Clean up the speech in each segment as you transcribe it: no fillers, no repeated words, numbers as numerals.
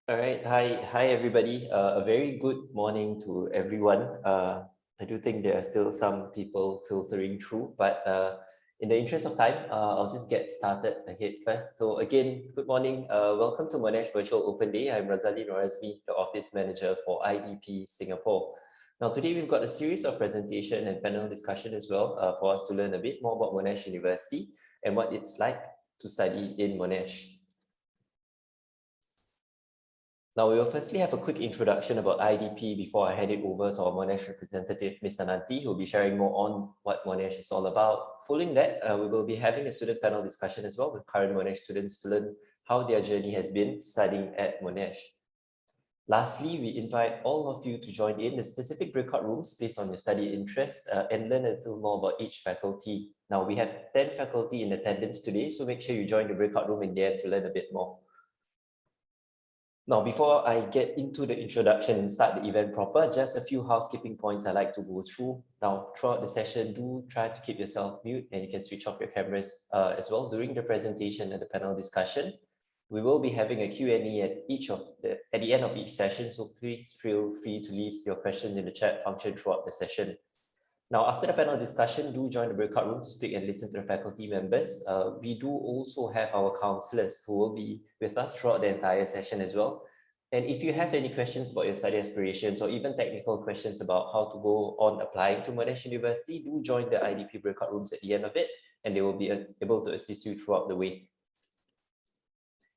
All right. Hi everybody. A very good morning to everyone. I do think there are still some people filtering through, but in the interest of time, I'll just get started ahead first. So again, good morning. Welcome to Monash Virtual Open Day. I'm Razali Norazmi, the Office Manager for IDP Singapore. Now today we've got a series of presentation and panel discussion as well for us to learn a bit more about Monash University and what it's like to study in Monash. Now, we will firstly have a quick introduction about IDP before I hand it over to our Monash representative, Mr. Nanti, who will be sharing more on what Monash is all about. Following that, we will be having a student panel discussion as well with current Monash students to learn how their journey has been studying at Monash. Lastly, we invite all of you to join in the specific breakout rooms based on your study interest and learn a little more about each faculty. Now, we have 10 faculty in attendance today, so make sure you join the breakout room in there to learn a bit more. Now, before I get into the introduction and start the event proper, just a few housekeeping points I like to go through. Now, throughout the session, do try to keep yourself mute and you can switch off your cameras as well during the presentation and the panel discussion. We will be having a Q&A at the end of each session, so please feel free to leave your questions in the chat function throughout the session. Now, after the panel discussion, do join the breakout room to speak and listen to the faculty members. We do also have our counselors who will be with us throughout the entire session as well. And if you have any questions about your study aspirations or even technical questions about how to go on applying to Monash University, do join the IDP breakout rooms at the end of it, and they will be able to assist you throughout the way.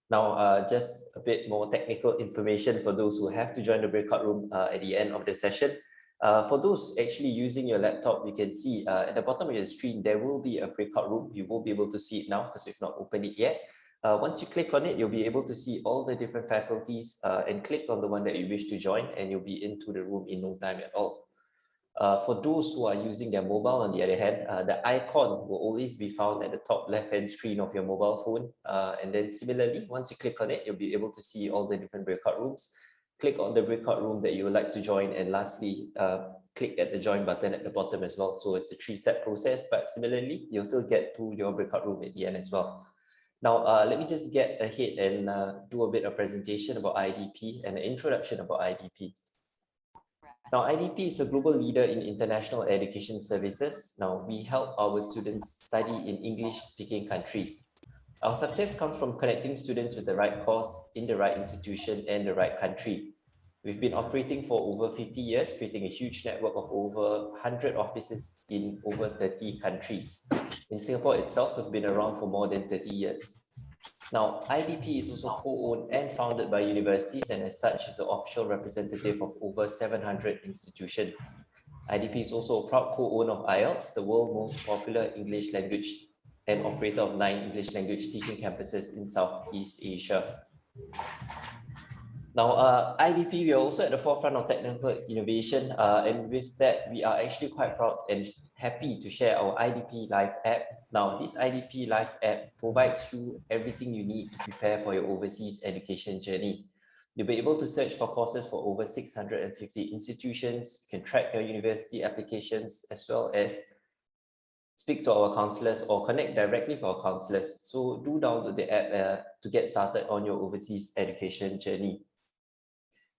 Now, just a bit more technical information for those who have to join the breakout room at the end of the session. For those actually using your laptop, you can see at the bottom of your screen, there will be a breakout room. You won't be able to see it now because we've not opened it yet. Once you click on it, you'll be able to see all the different faculties and click on the one that you wish to join and you'll be into the room in no time at all. For those who are using their mobile, on the other hand, the icon will always be found at the top left-hand screen of your mobile phone. And then similarly, once you click on it, you'll be able to see all the different breakout rooms. Click on the breakout room that you would like to join, and lastly, click at the join button at the bottom as well. So it's a 3-step process, but similarly, you'll still get to your breakout room at the end as well. Now, let me just get ahead and do a bit of presentation about IDP and an introduction about IDP. Now, IDP is a global leader in international education services. Now, we help our students study in English-speaking countries. Our success comes from connecting students with the right course in the right institution and the right country. We've been operating for over 50 years, creating a huge network of over 100 offices in over 30 countries. In Singapore itself, we've been around for more than 30 years. Now, IDP is also co-owned and founded by universities, and as such is the official representative of over 700 institutions. IDP is also a proud co-owner of IELTS, the world's most popular English language and operator of 9 English language teaching campuses in Southeast Asia. Now, IDP, we are also at the forefront of technical innovation, and with that, we are actually quite proud and happy to share our IDP Live app. Now, this IDP Live app provides you everything you need to prepare for your overseas education journey. You'll be able to search for courses for over 650 institutions. You can track your university applications as well as speak to our counselors or connect directly with our counselors. So do download the app to get started on your overseas education journey.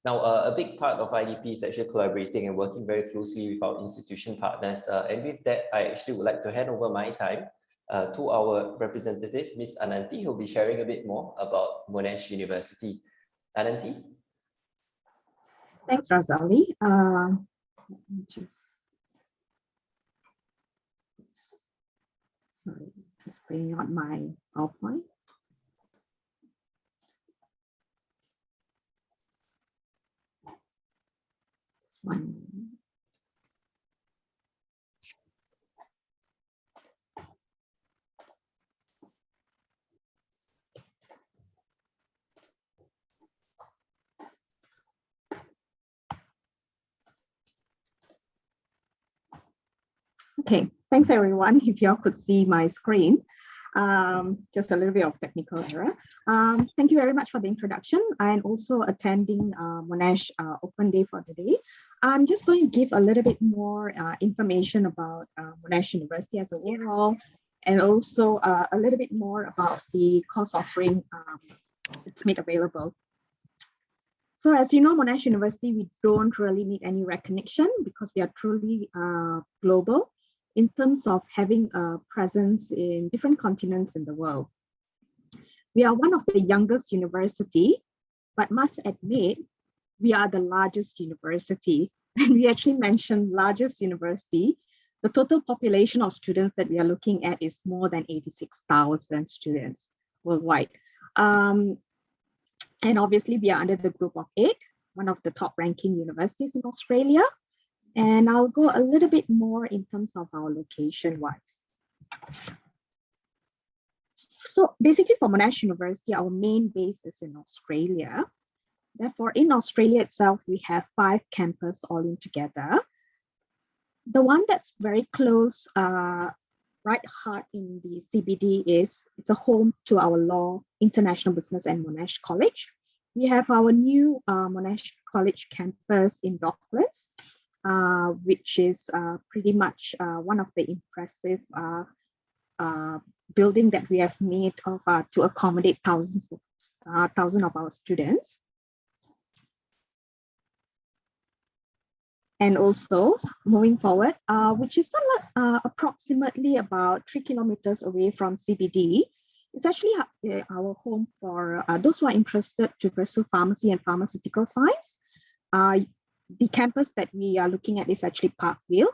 Now, a big part of IDP is actually collaborating and working very closely with our institution partners. And with that, I actually would like to hand over my time to our representative, Ms. Ananti, who will be sharing a bit more about Monash University. Ananti? Thanks, Razali. Let me just bring out my PowerPoint. One. Okay, thanks everyone. If y'all could see my screen, just a little bit of technical error. Thank you very much for the introduction and also attending Monash Open Day for today. I'm just going to give a little bit more information about Monash University as a overall, and also a little bit more about the course offering that's made available. So as you know, Monash University, we don't really need any recognition because we are truly global in terms of having a presence in different continents in the world. We are one of the youngest university, but must admit, we are the largest university. And we actually mentioned largest university. The total population of students that we are looking at is more than 86,000 students worldwide. And obviously we are under the group of 8, one of the top ranking universities in Australia. And I'll go a little bit more in terms of our location wise. So basically for Monash University, our main base is in Australia. Therefore, in Australia itself, we have 5 campuses all in together. The one that's very close, right heart in the CBD it's a home to our law, international business and Monash College. We have our new Monash College campus in Docklands, which is pretty much one of the impressive building that we have made of, to accommodate thousands of our students. And also moving forward, which is approximately about 3 kilometers away from CBD. It's actually our home for those who are interested to pursue pharmacy and pharmaceutical science. The campus that we are looking at is actually Parkville.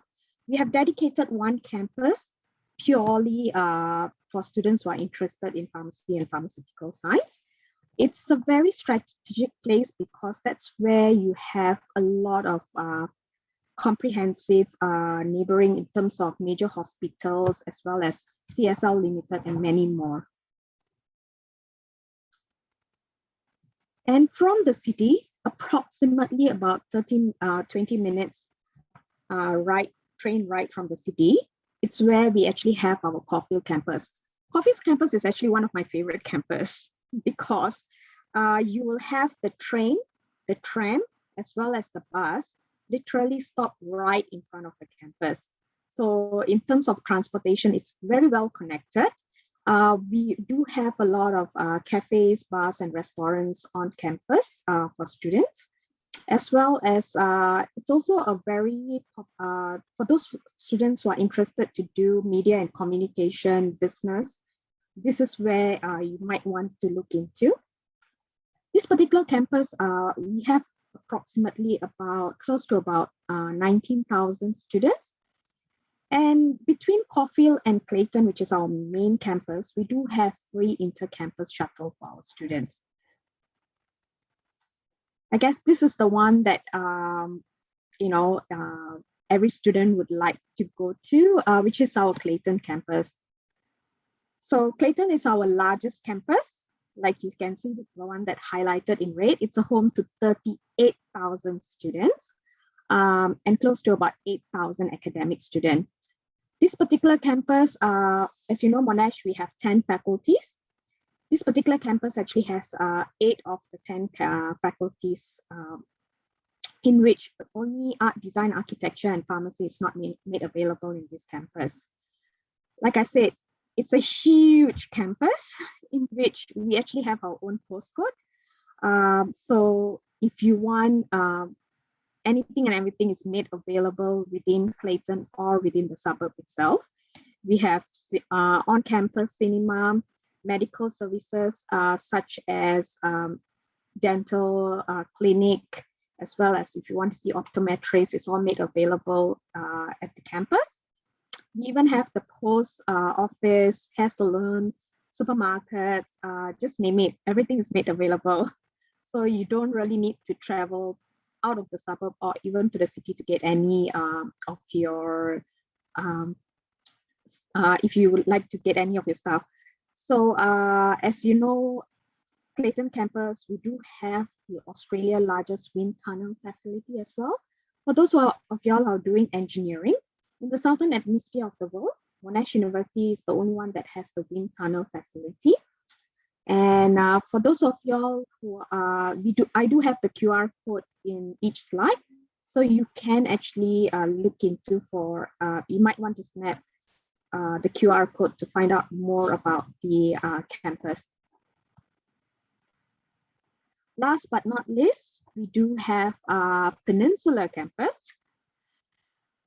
We have dedicated one campus purely for students who are interested in pharmacy and pharmaceutical science. It's a very strategic place because that's where you have a lot of comprehensive neighboring in terms of major hospitals, as well as CSL Limited and many more. And from the city, approximately about 20 minutes train ride from the city, it's where we actually have our Caulfield campus. Caulfield campus is actually one of my favorite campus because you will have the train, the tram, as well as the bus literally stop right in front of the campus. So in terms of transportation, it's very well connected. We do have a lot of cafes, bars, and restaurants on campus for students, as well as it's also a very, for those students who are interested to do media and communication business, this is where you might want to look into. This particular campus, we have approximately close to about 19,000 students. And between Caulfield and Clayton, which is our main campus, we do have free inter-campus shuttle for our students. I guess this is the one that every student would like to go to, which is our Clayton campus. So Clayton is our largest campus. Like you can see, the one that highlighted in red, it's a home to 38,000 students and close to about 8,000 academic students. This particular campus, as you know, Monash, we have 10 faculties. This particular campus actually has 8 of the 10 faculties in which only art, design, architecture, and pharmacy is not made available in this campus. Like I said, it's a huge campus in which we actually have our own postcode. So if you want, anything and everything is made available within Clayton or within the suburb itself. We have on-campus cinema, medical services such as dental clinic, as well as if you want to see optometrists, it's all made available at the campus. We even have the post office, hair salon, supermarkets, just name it, everything is made available. So you don't really need to travel out of the suburb or even to the city to get any of your, if you would like to get any of your stuff. So as you know, Clayton campus, we do have the Australia largest wind tunnel facility as well. For those of y'all who are doing engineering, in the southern hemisphere of the world, Monash University is the only one that has the wind tunnel facility. And for those of y'all who I do have the QR code in each slide, so you can actually look into you might want to snap the QR code to find out more about the campus. Last but not least, we do have Peninsular Campus.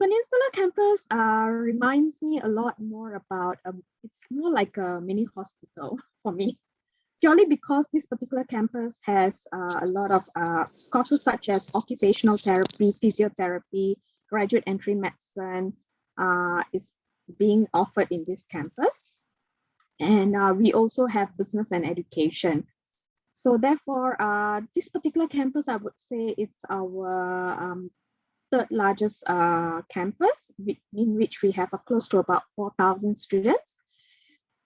Peninsular Campus reminds me a lot more about, it's more like a mini hospital for me, purely because this particular campus has a lot of courses such as occupational therapy, physiotherapy, graduate entry medicine is being offered in this campus. And we also have business and education. So therefore, this particular campus, I would say it's our third largest campus, in which we have close to about 4,000 students.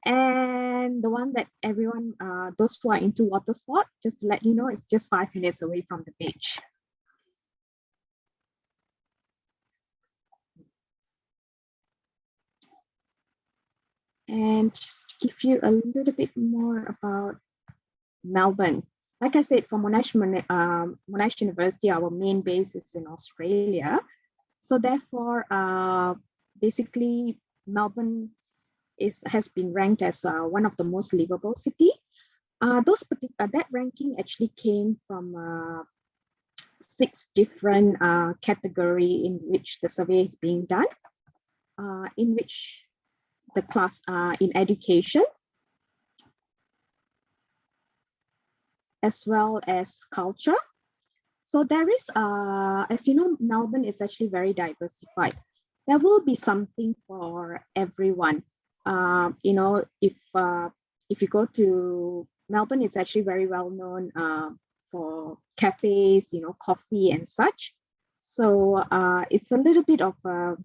And the one that everyone, those who are into water sport, just to let you know, it's just 5 minutes away from the beach. And just to give you a little bit more about Melbourne. Like I said, for Monash University, our main base is in Australia. So therefore, basically, Melbourne has been ranked as one of the most livable city. That ranking actually came from 6 different category in which the survey is being done, in which the class in education, as well as culture. So there is, as you know, Melbourne is actually very diversified. There will be something for everyone. You know, if you go to Melbourne, it's actually very well known for cafes, you know, coffee and such. So it's a little bit of a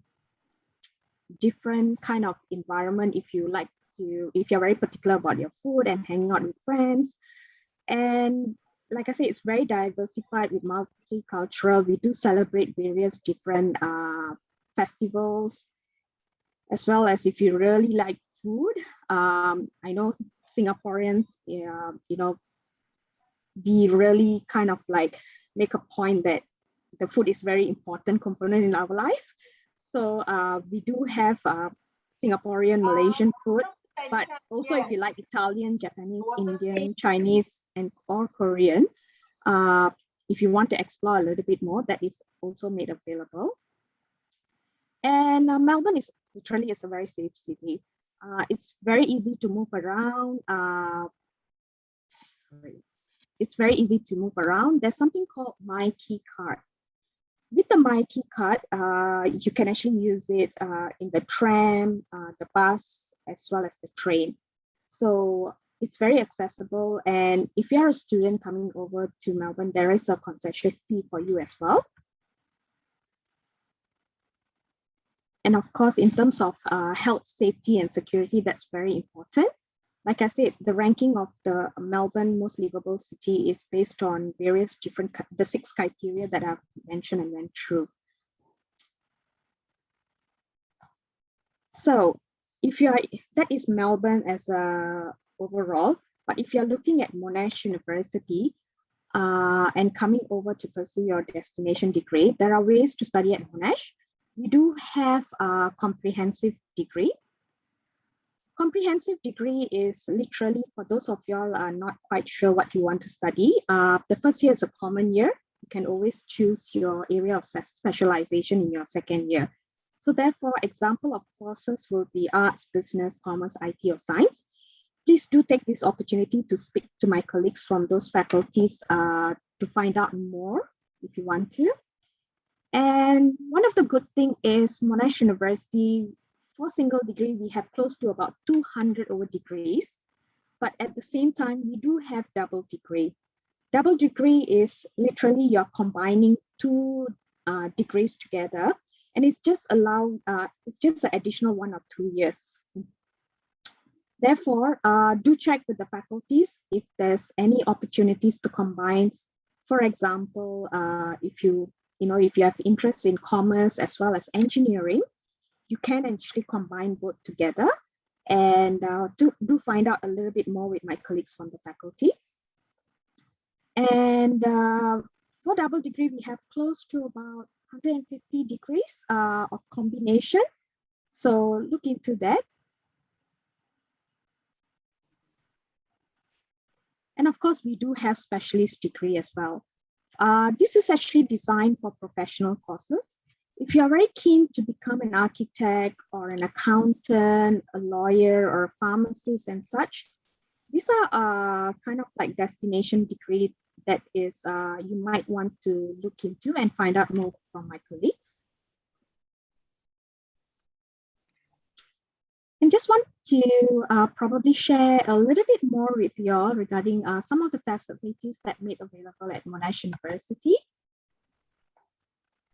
different kind of environment if you're very particular about your food and hanging out with friends. And like I say, it's very diversified with multicultural. We do celebrate various different festivals, as well as if you really like food. I know Singaporeans, you know, we really kind of like make a point that the food is very important component in our life. So we do have Singaporean, Malaysian food, but also if you like Italian, Japanese, Indian, Chinese, or Korean, if you want to explore a little bit more, that is also made available. And Melbourne is literally a very safe city. It's very easy to move around. It's very easy to move around. There's something called My Key Card. With the My Key Card, you can actually use it in the tram, the bus, as well as the train. So it's very accessible. And if you are a student coming over to Melbourne, there is a concession fee for you as well. And of course, in terms of health, safety, and security, that's very important. Like I said, the ranking of the Melbourne most livable city is based on various different, the 6 criteria that I've mentioned and went through. So if you are, that is Melbourne as a overall, but if you're looking at Monash University and coming over to pursue your destination degree, there are ways to study at Monash. We do have a comprehensive degree. Comprehensive degree is literally, for those of y'all are not quite sure what you want to study, the first year is a common year. You can always choose your area of specialization in your second year. So therefore, example of courses will be arts, business, commerce, IT, or science. Please do take this opportunity to speak to my colleagues from those faculties to find out more if you want to. And one of the good things is Monash University, for single degree, we have close to about 200 over degrees, but at the same time, we do have double degree. Double degree is literally you're combining 2 degrees together, and it's just it's just an additional 1 or 2 years. Therefore, do check with the faculties if there's any opportunities to combine. For example, if you have interest in commerce as well as engineering, you can actually combine both together, and do find out a little bit more with my colleagues from the faculty. And for double degree, we have close to about 150 degrees of combination. So look into that. And of course, we do have specialist degree as well. This is actually designed for professional courses. If you are very keen to become an architect or an accountant, a lawyer or a pharmacist and such, these are kind of like destination degree that is you might want to look into and find out more from my colleagues. And just want to probably share a little bit more with you all regarding some of the facilities that made available at Monash University.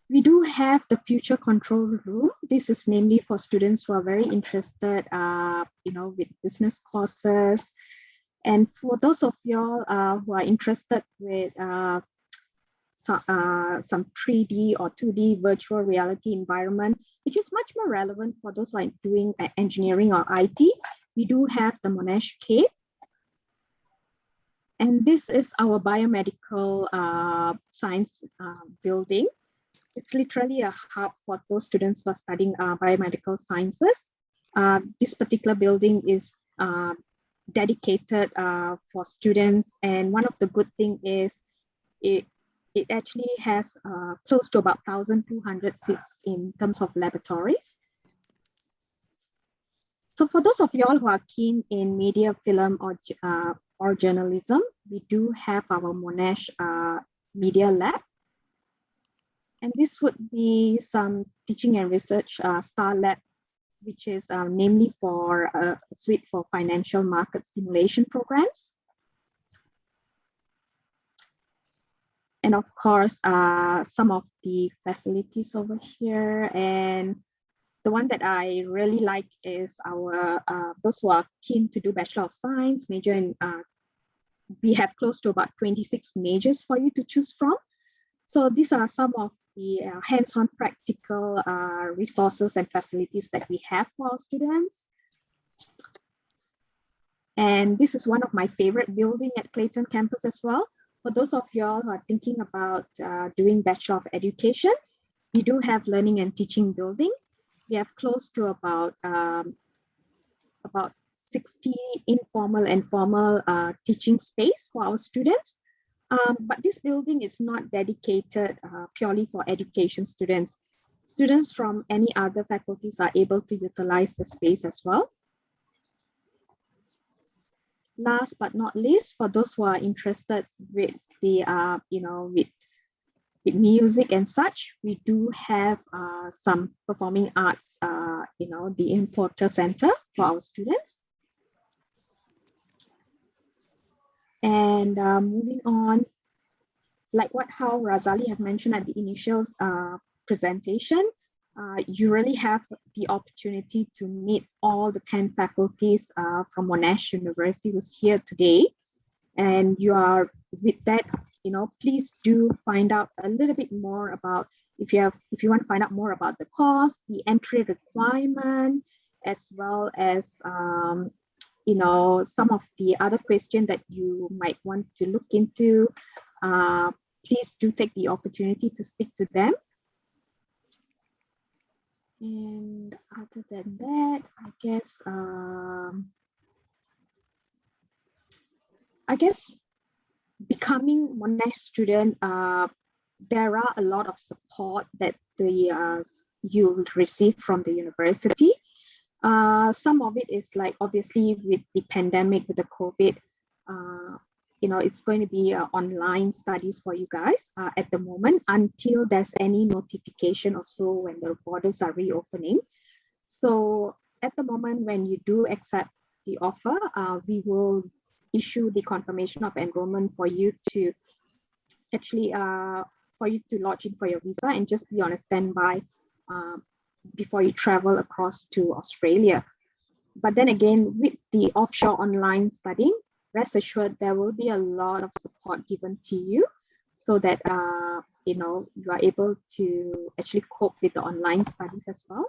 We do have the future control room. This is mainly for students who are very interested, with business courses. And for those of y'all who are interested with some 3D or 2D virtual reality environment, which is much more relevant for those who are doing engineering or IT, we do have the Monash Cave. And this is our biomedical science building. It's literally a hub for those students who are studying biomedical sciences. This particular building is dedicated for students. And one of the good things is it actually has close to about 1,200 seats in terms of laboratories. So for those of y'all who are keen in media, film, or journalism, we do have our Monash Media Lab. And this would be some teaching and research Star Lab, which is namely for a suite for financial market stimulation programs. And of course, some of the facilities over here. And the one that I really like is our, those who are keen to do Bachelor of Science, major in, we have close to about 26 majors for you to choose from. So these are some of the hands-on practical resources and facilities that we have for our students. And this is one of my favorite buildings at Clayton campus as well. For those of y'all who are thinking about doing Bachelor of Education, we do have Learning and Teaching building. We have close to about 60 informal and formal teaching space for our students. But this building is not dedicated purely for education students. Students from any other faculties are able to utilize the space as well. Last but not least, for those who are interested with the, with music and such, we do have some performing arts, the Importer Center for our students. And moving on, like how Razali have mentioned at the initial presentation, you really have the opportunity to meet all the 10 faculties from Monash University who's here today. And you are with that, please do find out a little bit more about, if you want to find out more about the course, the entry requirement, as well as some of the other questions that you might want to look into, please do take the opportunity to speak to them. And other than that, I guess becoming Monash student, there are a lot of support that you'll receive from the university. Some of it is like, obviously with the pandemic, with the COVID, it's going to be online studies for you guys at the moment until there's any notification or so when the borders are reopening. So at the moment, when you do accept the offer, we will issue the confirmation of enrollment for you to actually, lodge in for your visa and just be on a standby before you travel across to Australia. But then again, with the offshore online studying, rest assured there will be a lot of support given to you so that you are able to actually cope with the online studies as well.